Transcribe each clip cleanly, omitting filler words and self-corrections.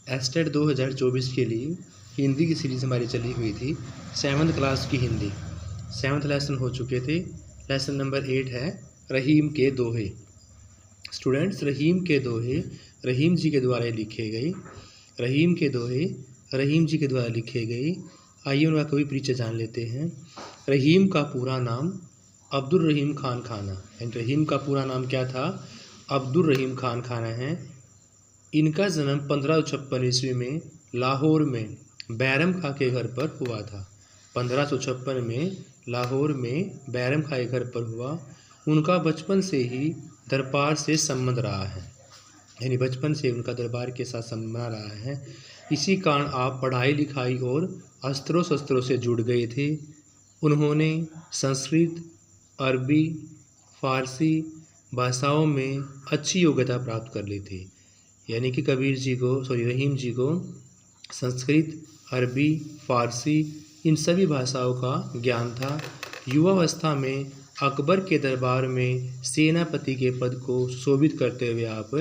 Estate 2024 के लिए हिंदी की सीरीज़ हमारी चली हुई थी। 7th क्लास की हिंदी 7th लेसन हो चुके थे। लेसन नंबर 8 है रहीम के दोहे। स्टूडेंट्स, रहीम के दोहे रहीम जी के द्वारा लिखे गए। रहीम के दोहे रहीम जी के द्वारा लिखे गए। आइए उनका कवि परिचय जान लेते हैं। रहीम का पूरा नाम अब्दुल रहीम खान खाना। रहीम का पूरा नाम क्या था? अब्दुल रहीम खान खाना है। इनका जन्म 1556 ईस्वी में लाहौर में बैरम खां के घर पर हुआ था। 1556 में लाहौर में बैरम खां के घर पर हुआ। उनका बचपन से ही दरबार से संबंध रहा है, यानी बचपन से उनका दरबार के साथ संबंध रहा है। इसी कारण आप पढ़ाई लिखाई और अस्त्रों शस्त्रों से जुड़ गए थे। उन्होंने संस्कृत, अरबी, फारसी भाषाओं में अच्छी योग्यता प्राप्त कर ली थी। यानी कि रहीम जी को संस्कृत, अरबी, फारसी इन सभी भाषाओं का ज्ञान था। युवावस्था में अकबर के दरबार में सेनापति के पद को सुशोभित करते हुए आप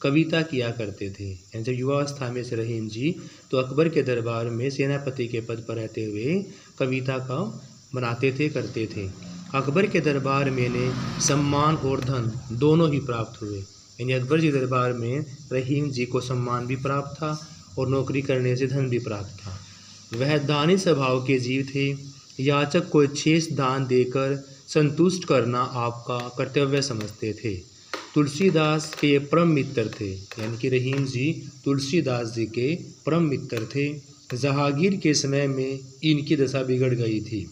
कविता किया करते थे। यानी जब युवावस्था में से रहीम जी तो अकबर के दरबार में सेनापति के पद पर रहते हुए कविता का बनाते थे, करते थे। अकबर के दरबार में ने सम्मान और धन दोनों ही प्राप्त हुए। यानी अकबर जी दरबार में रहीम जी को सम्मान भी प्राप्त था और नौकरी करने से धन भी प्राप्त था। वह दानी स्वभाव के जीव थे। याचक को शेष दान देकर संतुष्ट करना आपका कर्तव्य समझते थे। तुलसीदास के ये परम मित्र थे। यानी कि रहीम जी तुलसीदास जी के परम मित्र थे। जहांगीर के समय में इनकी दशा बिगड़ गई थी।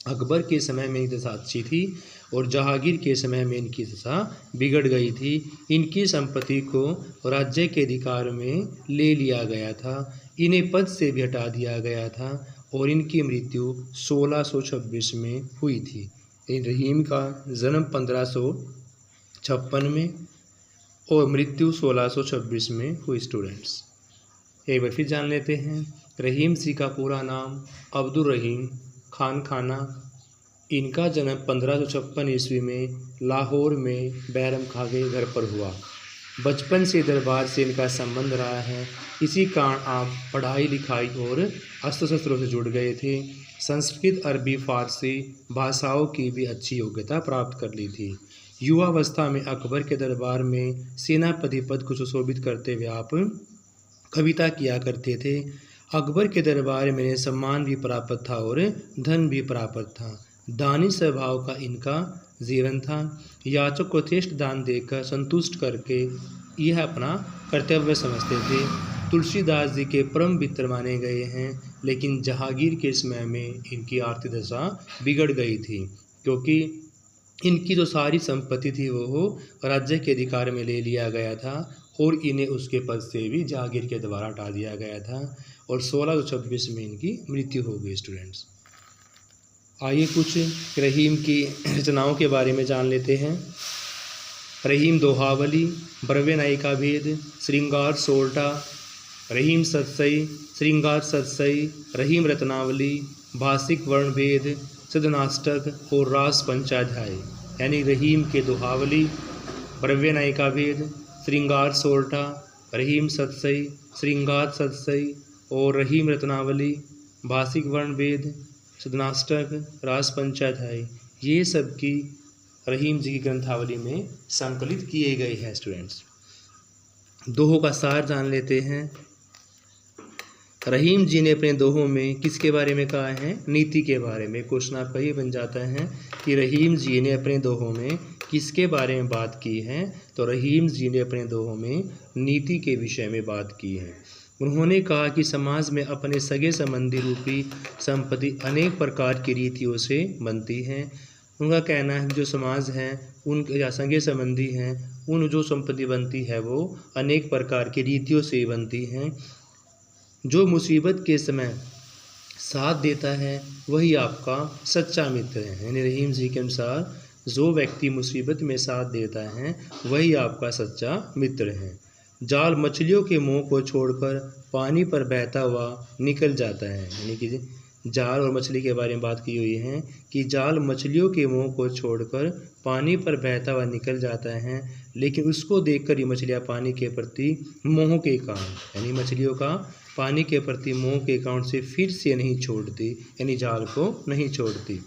अकबर के समय में इनकी दशा अच्छी थी और जहांगीर के समय में इनकी दशा बिगड़ गई थी। इनकी संपत्ति को राज्य के अधिकार में ले लिया गया था। इन्हें पद से भी हटा दिया गया था और इनकी मृत्यु 1626 में हुई थी। रहीम का जन्म 1556 में और मृत्यु 1626 में हुई। स्टूडेंट्स, एक बार फिर जान लेते हैं। रहीम जी का पूरा नाम अब्दुल रहीम खान खाना। इनका जन्म 1556 ईस्वी में लाहौर में बैरम खां के घर पर हुआ। बचपन से दरबार से इनका संबंध रहा है। इसी कारण आप पढ़ाई लिखाई और अस्त्र शस्त्रों से जुड़ गए थे। संस्कृत, अरबी, फारसी भाषाओं की भी अच्छी योग्यता प्राप्त कर ली थी। युवावस्था में अकबर के दरबार में सेनापति पद को सुशोभित करते हुए आप कविता किया करते थे। अकबर के दरबार में सम्मान भी प्राप्त था और धन भी प्राप्त था। दानी स्वभाव का इनका जीवन था। याचक को श्रेष्ठ दान देकर संतुष्ट करके यह अपना कर्तव्य समझते थे। तुलसीदास जी के परम मित्र माने गए हैं। लेकिन जहांगीर के समय में इनकी आर्थिक दशा बिगड़ गई थी, क्योंकि इनकी जो सारी संपत्ति थी वो राज्य के अधिकार में ले लिया गया था और इन्हें उसके पद से भी जहांगीर के द्वारा हटा दिया गया था और 1626 में इनकी मृत्यु हो गई। स्टूडेंट्स, आइए कुछ रहीम की रचनाओं के बारे में जान लेते हैं। रहीम दोहावली, ब्रव्य नायिका भेद, श्रृंगार सोरठा, रहीम सतसई, श्रृंगार सतसई, रहीम रत्नावली, भाषिक वर्ण भेद, सदनाष्टक और रास पंचाध्याय। यानी रहीम के दोहावली, ब्रव्य नायिका भेद, श्रृंगार सोरठा, रहीम सतसई, श्रृंगार सतसई और रहीम रत्नावली, भाषिक वर्ण भेद, सदनाष्टक, रास पंचाध्याय, ये सब की रहीम जी की ग्रंथावली में संकलित किए गए हैं। स्टूडेंट्स, दोहों का सार जान लेते हैं। रहीम जी ने अपने दोहों में किसके बारे में कहा है? नीति के बारे में। क्वेश्चन आपका ये बन जाता है कि रहीम जी ने अपने दोहों में किसके बारे में बात की है? तो रहीम जी ने अपने दोहों में नीति के विषय में बात की है। उन्होंने कहा कि समाज में अपने सगे संबंधी रूपी संपत्ति अनेक प्रकार की रीतियों से बनती है। उनका कहना है कि जो समाज हैं उन या सगे संबंधी हैं, उन जो संपत्ति बनती है वो अनेक प्रकार की रीतियों से बनती हैं। जो मुसीबत के समय साथ देता है वही आपका सच्चा मित्र है। यानी रहीम जी के अनुसार जो व्यक्ति मुसीबत में साथ देता है वही आपका सच्चा मित्र है। जाल मछलियों के मुंह को छोड़कर पानी पर बहता हुआ निकल जाता है। यानी कि जाल और मछली के बारे में बात की हुई है कि जाल मछलियों के मुंह को छोड़कर पानी पर बहता हुआ निकल जाता है, लेकिन उसको देखकर ये मछलियाँ पानी के प्रति मोह के कारण, यानी मछलियों का पानी के प्रति मोह के कारण से फिर से नहीं छोड़ती, यानी जाल को नहीं छोड़ती।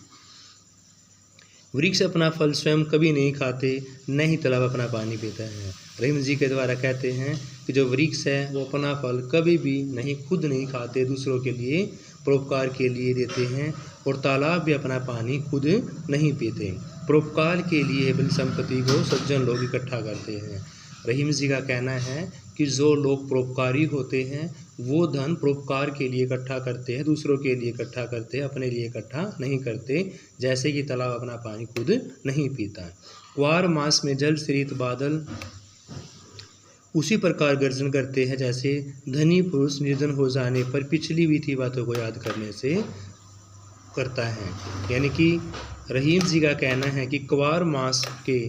वृक्ष अपना फल स्वयं कभी नहीं खाते, न ही तालाब अपना पानी पीता है। रहीम जी के द्वारा कहते हैं कि जो वृक्ष है वो अपना फल कभी भी नहीं, खुद नहीं खाते, दूसरों के लिए परोपकार के लिए देते हैं, और तालाब भी अपना पानी खुद नहीं पीते। परोपकार के लिए बल संपत्ति को सज्जन लोग इकट्ठा करते हैं। रहीम जी का कहना है कि जो लोग परोपकारी होते हैं वो धन परोपकार के लिए इकट्ठा करते हैं, दूसरों के लिए इकट्ठा करते हैं, अपने लिए इकट्ठा नहीं करते। जैसे कि तालाब अपना पानी खुद नहीं पीता। क्वार मास में जल श्रीत बादल उसी प्रकार गर्जन करते हैं जैसे धनी पुरुष निर्धन हो जाने पर पिछली बीती बातों को याद करने से करता है। यानी कि रहीम जी का कहना है कि क्वार मास के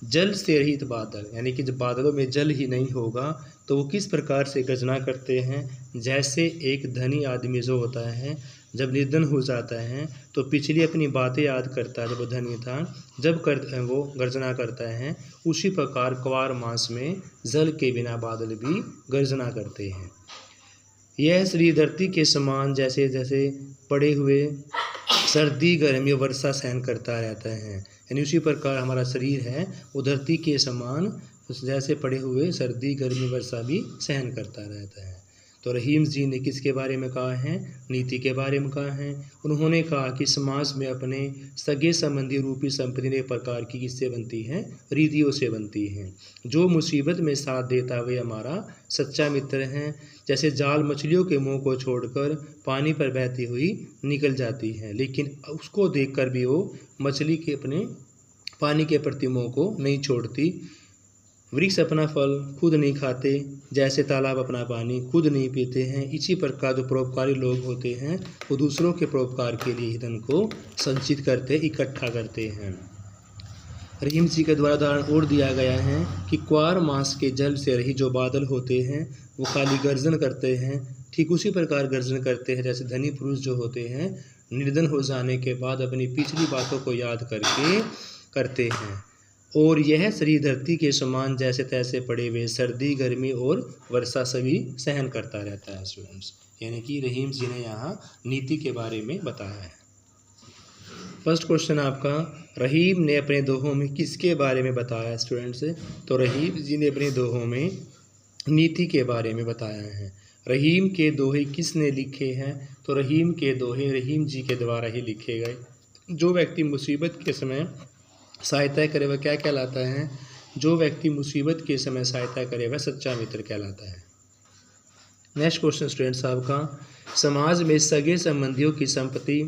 जल से रहित बादल, यानी कि जब बादलों में जल ही नहीं होगा तो वो किस प्रकार से गर्जना करते हैं, जैसे एक धनी आदमी जो होता है जब निर्धन हो जाता है तो पिछली अपनी बातें याद करता है, जब वो धनी था जब वो गर्जना करता है, उसी प्रकार क्वार मास में जल के बिना बादल भी गर्जना करते हैं। यह श्री धरती के समान जैसे जैसे पड़े हुए सर्दी गर्मी वर्षा सहन करता रहता है, यानी उसी प्रकार हमारा शरीर है वो धरती के समान जैसे पड़े हुए सर्दी गर्मी वर्षा भी सहन करता रहता है। तो रहीम जी ने किसके बारे में कहा है, नीति के बारे में कहा है। उन्होंने कहा कि समाज में अपने सगे संबंधी रूपी संपत्ति एक प्रकार की किससे बनती है, रीतियों से बनती है। जो मुसीबत में साथ देता वे हमारा सच्चा मित्र है। जैसे जाल मछलियों के मुंह को छोड़कर पानी पर बहती हुई निकल जाती है, लेकिन उसको देखकर भी वो मछली के अपने पानी के प्रति मोह को नहीं छोड़ती। वृक्ष अपना फल खुद नहीं खाते, जैसे तालाब अपना पानी खुद नहीं पीते हैं। इसी प्रकार जो परोपकारी लोग होते हैं वो दूसरों के परोपकार के लिए धन को संचित करते, इकट्ठा करते हैं। रहीम जी के द्वारा उदाहरण और दिया गया है कि क्वार मास के जल से रही जो बादल होते हैं वो खाली गर्जन करते हैं, ठीक उसी प्रकार गर्जन करते हैं जैसे धनी पुरुष जो होते हैं निर्धन हो जाने के बाद अपनी पिछली बातों को याद करके करते हैं। और यह शरीर धरती के समान जैसे तैसे पड़े हुए सर्दी गर्मी और वर्षा सभी सहन करता रहता है स्टूडेंट्स। यानी कि रहीम जी ने यहाँ नीति के बारे में बताया है। फर्स्ट क्वेश्चन आपका, रहीम ने अपने दोहों में किसके बारे में बताया स्टूडेंट्स? तो रहीम जी ने अपने दोहों में नीति के बारे में बताया है। रहीम के दोहे किसने लिखे हैं? तो रहीम के दोहे रहीम जी के द्वारा ही लिखे गए। जो व्यक्ति मुसीबत के समय सहायता करे वह क्या कहलाता है? जो व्यक्ति मुसीबत के समय सहायता करे वह सच्चा मित्र कहलाता है। नेक्स्ट क्वेश्चन स्टूडेंट्स आपका, समाज में सगे संबंधियों की संपत्ति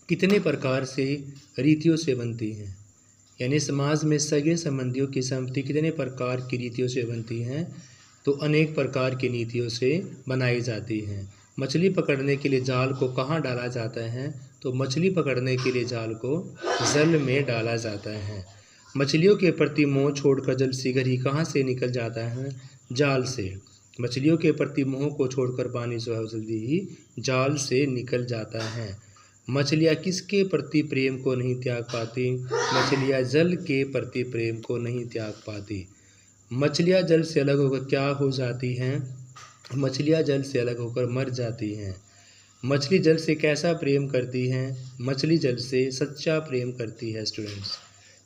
कितने प्रकार से रीतियों से बनती है? यानी समाज में सगे संबंधियों की संपत्ति कितने प्रकार की रीतियों से बनती हैं? तो अनेक प्रकार की नीतियों से बनाई जाती हैं। मछली पकड़ने के लिए जाल को कहाँ डाला जाता है? तो मछली पकड़ने के लिए जाल को जल में डाला जाता है। मछलियों के प्रति मोह छोड़कर जल शीघ्र ही कहाँ से निकल जाता है? जाल से। मछलियों के प्रति मोह को छोड़कर पानी जो है जल्दी ही जाल से निकल जाता है। मछलियाँ किसके प्रति प्रेम को नहीं त्याग पाती? मछलियाँ जल के प्रति प्रेम को नहीं त्याग पाती। मछलियाँ जल से अलग होकर क्या हो जाती हैं? मछलियाँ जल से अलग होकर मर जाती हैं। मछली जल से कैसा प्रेम करती हैं? मछली जल से सच्चा प्रेम करती है स्टूडेंट्स।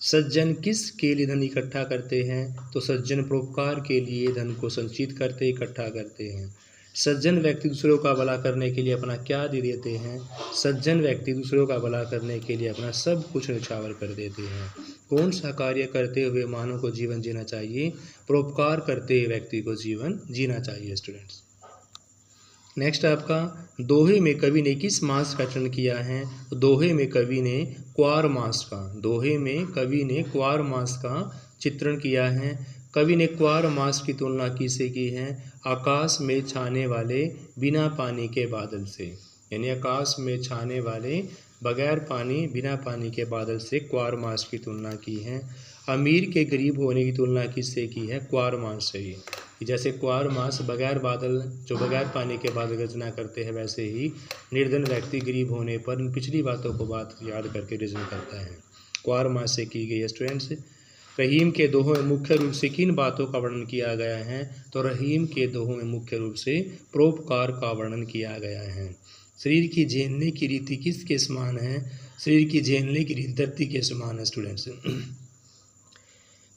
सज्जन किस के लिए धन इकट्ठा करते हैं? तो सज्जन परोपकार के लिए धन को संचित करते, इकट्ठा करते हैं। सज्जन व्यक्ति दूसरों का भला करने के लिए अपना क्या दे देते हैं? सज्जन व्यक्ति दूसरों का भला करने के लिए अपना सब कुछ न्यौछावर कर देते हैं। कौन सा कार्य करते हुए मानव को जीवन जीना चाहिए? परोपकार करते हुए व्यक्ति को जीवन जीना चाहिए स्टूडेंट्स। नेक्स्ट आपका, दोहे में कवि ने किस मास का चित्रण किया है? दोहे में कवि ने क्वार मास का, दोहे में कवि ने क्वार मास का चित्रण किया है। कवि ने क्वार मास की तुलना किससे की है? आकाश में छाने वाले बिना पानी के बादल से। यानी आकाश में छाने वाले बगैर पानी बिना पानी के बादल से क्वार मास की तुलना की है। अमीर के गरीब होने की तुलना किससे की है? क्वार मास से ही। कि जैसे क्वार मास बगैर बादल जो बगैर पानी के बादल गर्जना करते हैं, वैसे ही निर्धन व्यक्ति गरीब होने पर इन पिछली बातों को बात याद करके रिजन करता है। क्वार मास से की गई है स्टूडेंट्स। रहीम के दोहों में मुख्य रूप से किन बातों का वर्णन किया गया है? तो रहीम के दोहों में मुख्य रूप से परोपकार का वर्णन किया गया है। शरीर की झेलने की रीति किसके समान है? शरीर की झेलने की रीति धरती के समान है स्टूडेंट्स।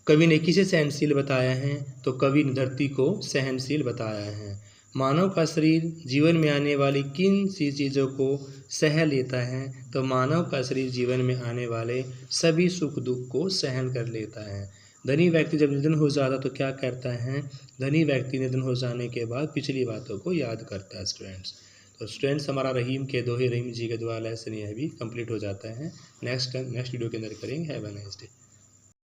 कवि ने किसे सहनशील बताया है? तो कवि ने धरती को सहनशील बताया है। मानव का शरीर जीवन में आने वाली किन सी चीज़ों को सह लेता है? तो मानव का शरीर जीवन में आने वाले सभी सुख दुख को सहन कर लेता है। धनी व्यक्ति जब निधन हो जाता तो क्या करता है? धनी व्यक्ति निधन हो जाने के बाद पिछली बातों को याद करता है स्टूडेंट्स। तो स्टूडेंट्स हमारा रहीम के दोहे रहीम जी के द्वारा लेसन यह भी कंप्लीट हो जाता है। नेक्स्ट वीडियो के अंदर करेंगे। Have a nice day.